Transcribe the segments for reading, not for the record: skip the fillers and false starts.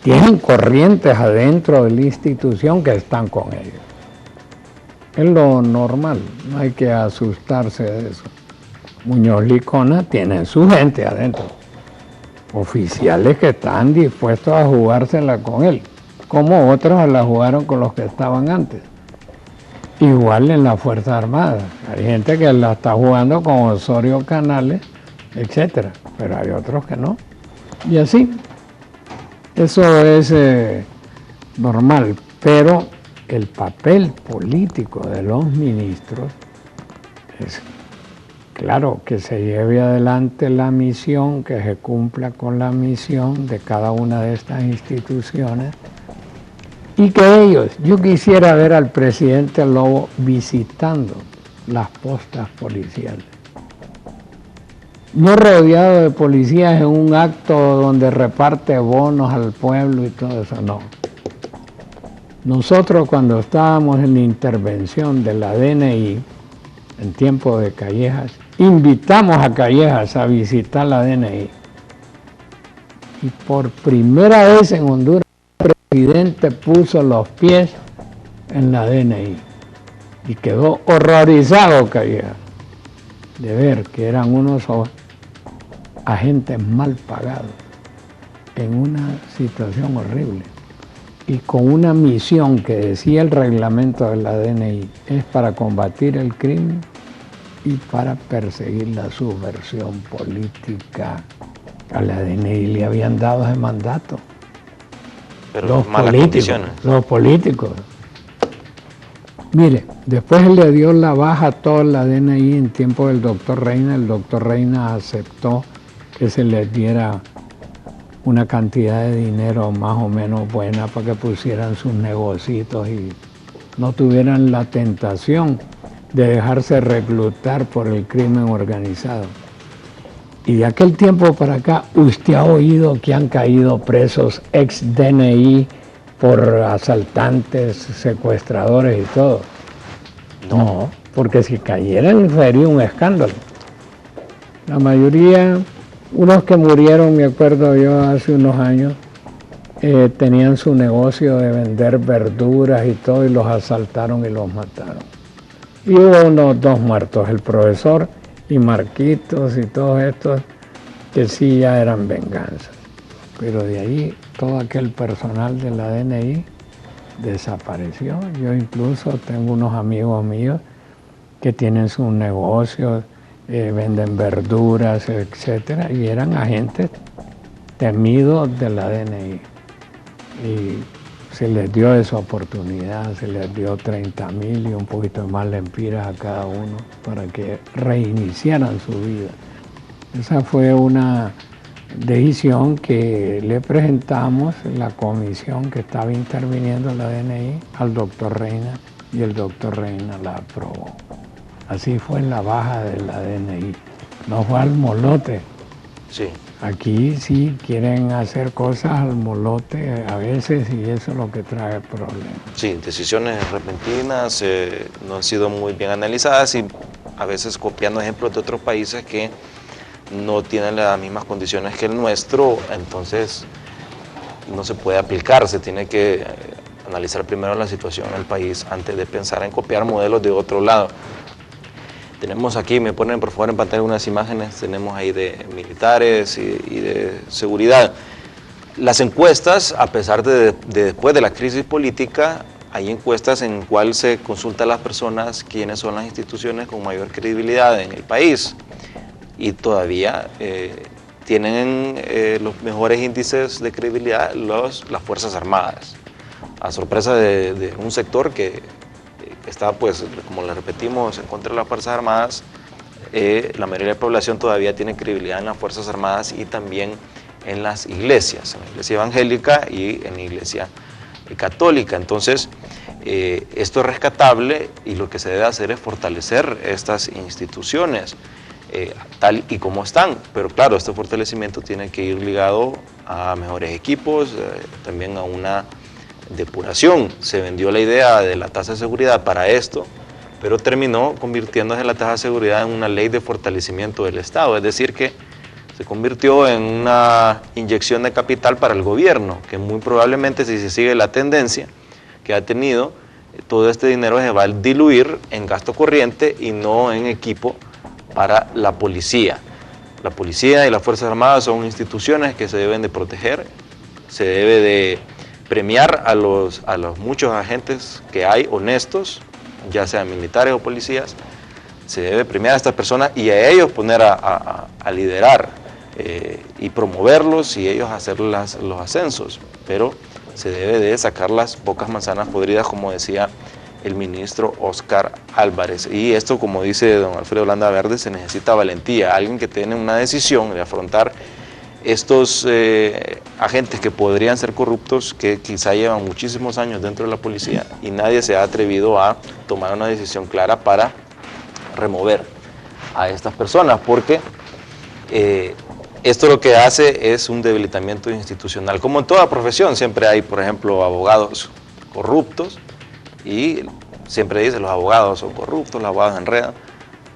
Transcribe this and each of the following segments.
tienen corrientes adentro de la institución que están con ellos. Es lo normal, no hay que asustarse de eso. Muñoz Licona tiene su gente adentro, oficiales que están dispuestos a jugársela con él, como otros la jugaron con los que estaban antes. Igual en las Fuerzas Armadas, hay gente que la está jugando con Osorio Canales, etcétera, pero hay otros que no. Y así, eso es normal, pero el papel político de los ministros es, claro, que se lleve adelante la misión, que se cumpla con la misión de cada una de estas instituciones y que ellos, yo quisiera ver al presidente Lobo visitando las postas policiales. No rodeado de policías en un acto donde reparte bonos al pueblo y todo eso, no. Nosotros cuando estábamos en la intervención de la DNI, en tiempo de Callejas, invitamos a Callejas a visitar la DNI. Y por primera vez en Honduras, el presidente puso los pies en la DNI. Y quedó horrorizado Callejas de ver que eran unos agentes mal pagados en una situación horrible. Y con una misión que decía el reglamento de la DNI, es para combatir el crimen y para perseguir la subversión política. A la DNI le habían dado ese mandato. Pero malas condiciones. Los políticos. Mire, después le dio la baja a toda la DNI en tiempo del doctor Reina. El doctor Reina aceptó que se les diera una cantidad de dinero más o menos buena para que pusieran sus negocios y no tuvieran la tentación de dejarse reclutar por el crimen organizado. Y de aquel tiempo para acá, usted ha oído que han caído presos ex-DNI por asaltantes, secuestradores y todo. No, porque si cayeran sería un escándalo. La mayoría, unos que murieron, me acuerdo yo hace unos años, tenían su negocio de vender verduras y todo y los asaltaron y los mataron. Y hubo unos 2 muertos, el profesor y Marquitos y todos estos que sí ya eran venganzas. Pero de ahí todo aquel personal de la DNI desapareció. Yo incluso tengo unos amigos míos que tienen sus negocios, venden verduras, etcétera, y eran agentes temidos de la DNI. Y se les dio esa oportunidad, se les dio 30,000 y un poquito más lempiras a cada uno para que reiniciaran su vida. Esa fue una decisión que le presentamos en la comisión que estaba interviniendo en la DNI al doctor Reina y el doctor Reina la aprobó. Así fue en la baja de la DNI, no fue al molote. Sí. Aquí sí quieren hacer cosas al molote a veces y eso es lo que trae problemas. Sí, decisiones repentinas no han sido muy bien analizadas y a veces copiando ejemplos de otros países que no tienen las mismas condiciones que el nuestro, entonces no se puede aplicar, se tiene que analizar primero la situación del país antes de pensar en copiar modelos de otro lado. Tenemos aquí, me ponen por favor en pantalla unas imágenes, tenemos ahí de militares y de seguridad. Las encuestas, a pesar de después de la crisis política, hay encuestas en las cuales se consulta a las personas quiénes son las instituciones con mayor credibilidad en el país. Y todavía tienen los mejores índices de credibilidad las Fuerzas Armadas. A sorpresa de un sector que está, pues, como le repetimos, en contra de las Fuerzas Armadas, la mayoría de la población todavía tiene credibilidad en las Fuerzas Armadas y también en las iglesias, en la iglesia evangélica y en la iglesia católica. Entonces, esto es rescatable y lo que se debe hacer es fortalecer estas instituciones tal y como están, pero claro, este fortalecimiento tiene que ir ligado a mejores equipos, también a una depuración. Se vendió la idea de la tasa de seguridad para esto, pero terminó convirtiéndose la tasa de seguridad en una ley de fortalecimiento del Estado, es decir que se convirtió en una inyección de capital para el gobierno, que muy probablemente, si se sigue la tendencia que ha tenido, todo este dinero se va a diluir en gasto corriente y no en equipo para la policía. La policía y las Fuerzas Armadas son instituciones que se deben de proteger, se debe de premiar a los muchos agentes que hay honestos, ya sean militares o policías. Se debe premiar a estas personas y a ellos poner a liderar y promoverlos y ellos hacer los ascensos, pero se debe de sacar las pocas manzanas podridas, como decía el ministro Óscar Álvarez. Y esto, como dice don Alfredo Landaverde, se necesita valentía, alguien que tiene una decisión de afrontar estos agentes que podrían ser corruptos, que quizá llevan muchísimos años dentro de la policía y nadie se ha atrevido a tomar una decisión clara para remover a estas personas, porque esto lo que hace es un debilitamiento institucional. Como en toda profesión, siempre hay, por ejemplo, abogados corruptos y siempre dicen los abogados son corruptos, los abogados enredan.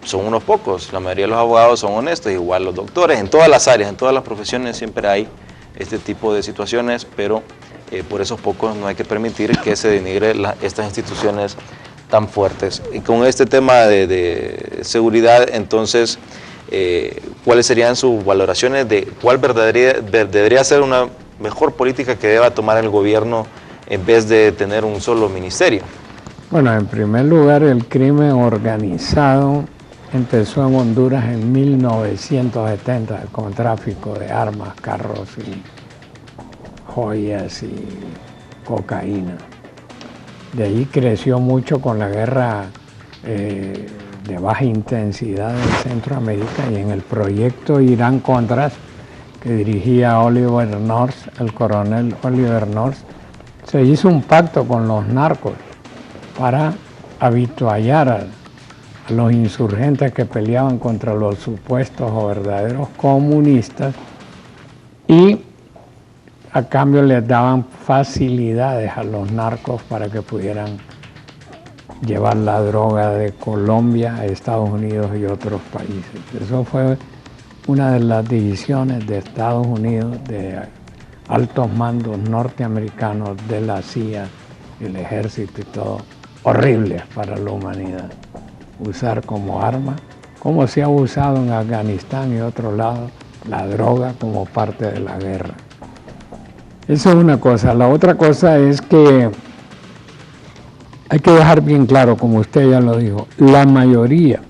Son unos pocos, la mayoría de los abogados son honestos, igual los doctores, en todas las áreas, en todas las profesiones siempre hay este tipo de situaciones, pero por esos pocos no hay que permitir que se denigre estas instituciones tan fuertes. Y con este tema de seguridad, entonces, ¿cuáles serían sus valoraciones de cuál debería ser una mejor política que deba tomar el gobierno en vez de tener un solo ministerio? Bueno, en primer lugar, el crimen organizado empezó en Honduras en 1970 con tráfico de armas, carros y joyas y cocaína. De ahí creció mucho con la guerra de baja intensidad en Centroamérica y en el proyecto Irán-Contras que dirigía Oliver North, el coronel Oliver North, se hizo un pacto con los narcos para habituallar a los insurgentes que peleaban contra los supuestos o verdaderos comunistas y a cambio les daban facilidades a los narcos para que pudieran llevar la droga de Colombia a Estados Unidos y otros países. Eso fue una de las decisiones de Estados Unidos, de altos mandos norteamericanos, de la CIA, el ejército y todo, horribles para la humanidad. Usar como arma, como se ha usado en Afganistán y otros lados, la droga como parte de la guerra. Eso es una cosa. La otra cosa es que hay que dejar bien claro, como usted ya lo dijo, la mayoría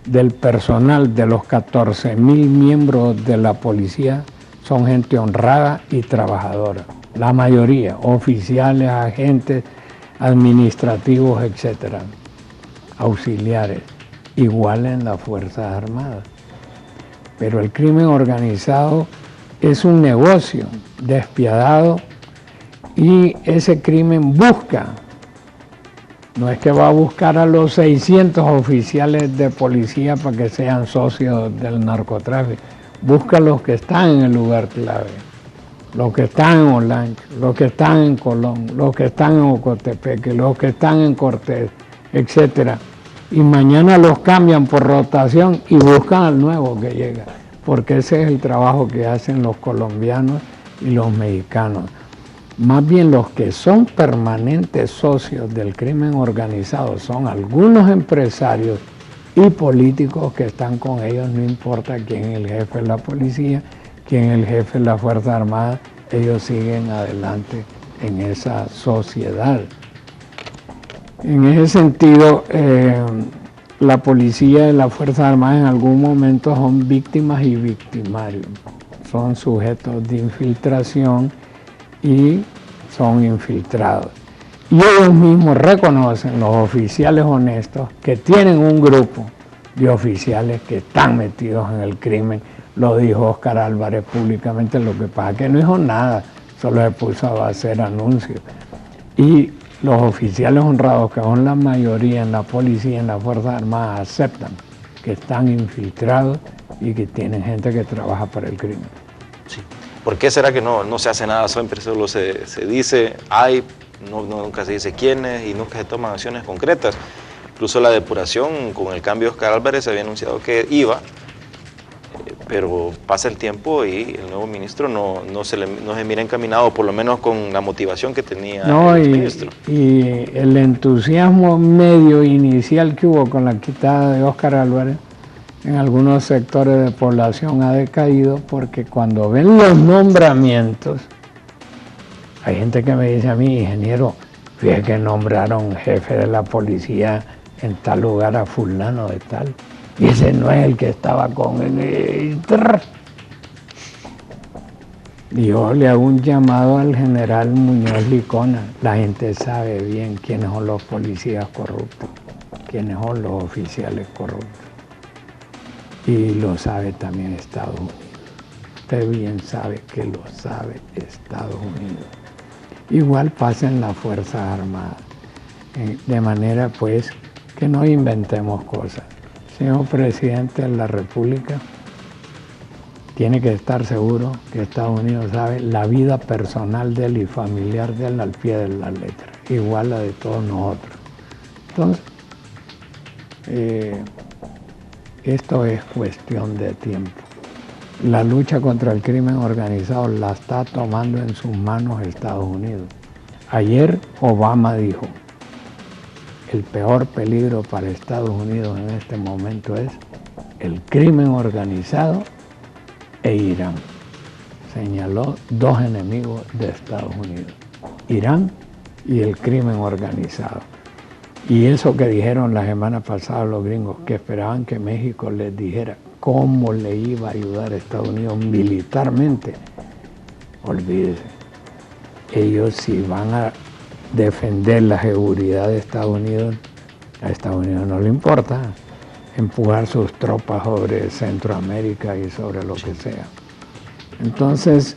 del personal de los 14,000 miembros de la policía son gente honrada y trabajadora. La mayoría, oficiales, agentes administrativos, etcétera, auxiliares, igual en las Fuerzas Armadas. Pero el crimen organizado es un negocio despiadado y ese crimen busca, no es que va a buscar a los 600 oficiales de policía para que sean socios del narcotráfico, busca a los que están en el lugar clave, los que están en Olancho, los que están en Colón, los que están en Ocotepeque, los que están en Cortés, etcétera. Y mañana los cambian por rotación y buscan al nuevo que llega, porque ese es el trabajo que hacen los colombianos y los mexicanos. Más bien los que son permanentes socios del crimen organizado son algunos empresarios y políticos que están con ellos, no importa quién es el jefe de la policía, quién es el jefe de la Fuerza Armada, ellos siguen adelante en esa sociedad. En ese sentido, la policía y las Fuerzas Armadas en algún momento son víctimas y victimarios, son sujetos de infiltración y son infiltrados. Y ellos mismos reconocen, los oficiales honestos, que tienen un grupo de oficiales que están metidos en el crimen. Lo dijo Óscar Álvarez públicamente, lo que pasa es que no dijo nada, solo se puso a hacer anuncios. Y los oficiales honrados, que son la mayoría en la policía, en las Fuerzas Armadas, aceptan que están infiltrados y que tienen gente que trabaja para el crimen. Sí. ¿Por qué será que no se hace nada? Siempre solo se dice, nunca se dice quiénes y nunca se toman acciones concretas. Incluso la depuración, con el cambio de Óscar Álvarez, se había anunciado que iba pero pasa el tiempo y el nuevo ministro no se mira encaminado, por lo menos con la motivación que tenía el ministro. Y el entusiasmo medio inicial que hubo con la quitada de Óscar Álvarez en algunos sectores de población ha decaído, porque cuando ven los nombramientos, hay gente que me dice a mí, ingeniero, fíjate que nombraron jefe de la policía en tal lugar a fulano de tal, y ese no es el que estaba con él. Y yo le hago un llamado al general Muñoz Licona. La gente sabe bien quiénes son los policías corruptos, quiénes son los oficiales corruptos. Y lo sabe también Estados Unidos. Usted bien sabe que lo sabe Estados Unidos. Igual pasa en las Fuerzas Armadas. De manera pues que no inventemos cosas. Señor Presidente de la República tiene que estar seguro que Estados Unidos sabe la vida personal de él y familiar de él al pie de la letra, igual la de todos nosotros. Entonces, esto es cuestión de tiempo. La lucha contra el crimen organizado la está tomando en sus manos Estados Unidos. Ayer Obama dijo, el peor peligro para Estados Unidos en este momento es el crimen organizado e Irán. Señaló dos enemigos de Estados Unidos, Irán y el crimen organizado. Y eso que dijeron la semana pasada los gringos, que esperaban que México les dijera cómo le iba a ayudar a Estados Unidos militarmente, olvídese. Ellos si van a defender la seguridad de Estados Unidos, a Estados Unidos no le importa empujar sus tropas sobre Centroamérica y sobre lo que sea. Entonces,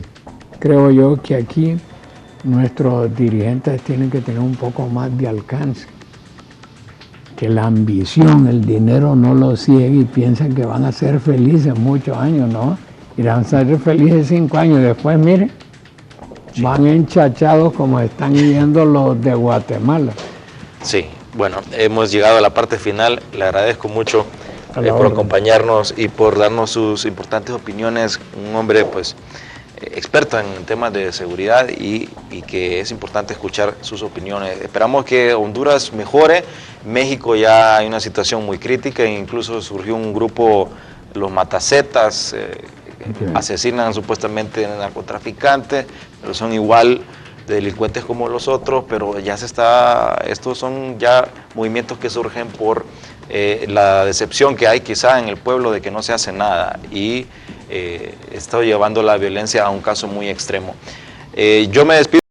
creo yo que aquí nuestros dirigentes tienen que tener un poco más de alcance, que la ambición, el dinero no los ciegue y piensen que van a ser felices muchos años, ¿no? Irán a ser felices 5 años y después, miren, van enchachados como están yendo los de Guatemala. Sí, bueno, hemos llegado a la parte final. Le agradezco mucho por acompañarnos y por darnos sus importantes opiniones. Un hombre, pues, experto en temas de seguridad y que es importante escuchar sus opiniones. Esperamos que Honduras mejore. México ya hay una situación muy crítica, incluso surgió un grupo, los Matacetas, asesinan supuestamente narcotraficantes, pero son igual de delincuentes como los otros, pero ya estos son ya movimientos que surgen por la decepción que hay quizá en el pueblo de que no se hace nada y está llevando la violencia a un caso muy extremo. Yo me despido.